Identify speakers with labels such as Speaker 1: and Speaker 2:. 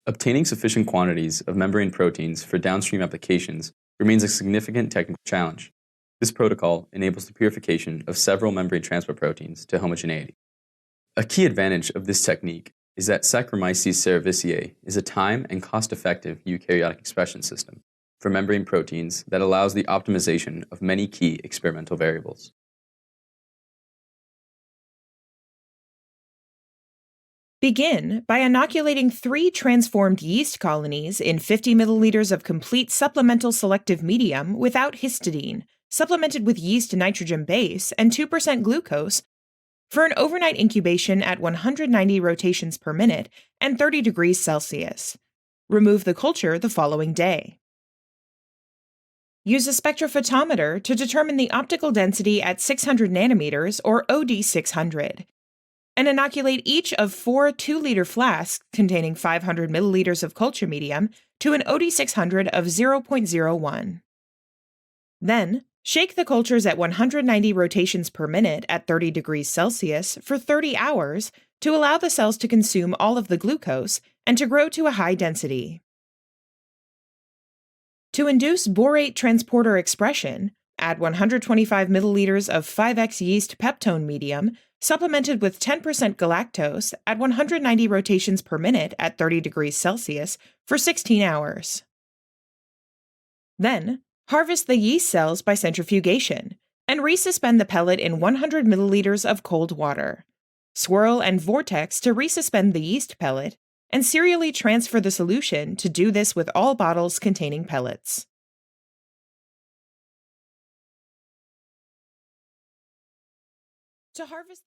Speaker 1: Obtaining sufficient quantities of membrane proteins for downstream applications remains a significant technical challenge. This protocol enables the purification of several membrane transport proteins to homogeneity. A key advantage of this technique is that Saccharomyces cerevisiae is a time and cost-effective eukaryotic expression system for membrane proteins that allows the optimization of many key experimental variables.
Speaker 2: Begin by inoculating 3 transformed yeast colonies in 50 milliliters of complete supplemental selective medium without histidine, supplemented with yeast nitrogen base and 2% glucose for an overnight incubation at 190 rotations per minute and 30 degrees Celsius. Remove the culture the following day. Use a spectrophotometer to determine the optical density at 600 nanometers or OD 600. And inoculate each of 4 2-liter flasks containing 500 milliliters of culture medium to an OD 600 of 0.01. Then, shake the cultures at 190 rotations per minute at 30 degrees Celsius for 30 hours to allow the cells to consume all of the glucose and to grow to a high density. To induce borate transporter expression, add 125 milliliters of 5x yeast peptone medium supplemented with 10% galactose at 190 rotations per minute at 30 degrees Celsius for 16 hours. Then, harvest the yeast cells by centrifugation and resuspend the pellet in 100 milliliters of cold water. Swirl and vortex to resuspend the yeast pellet and serially transfer the solution to do this with all bottles containing pellets. To harvest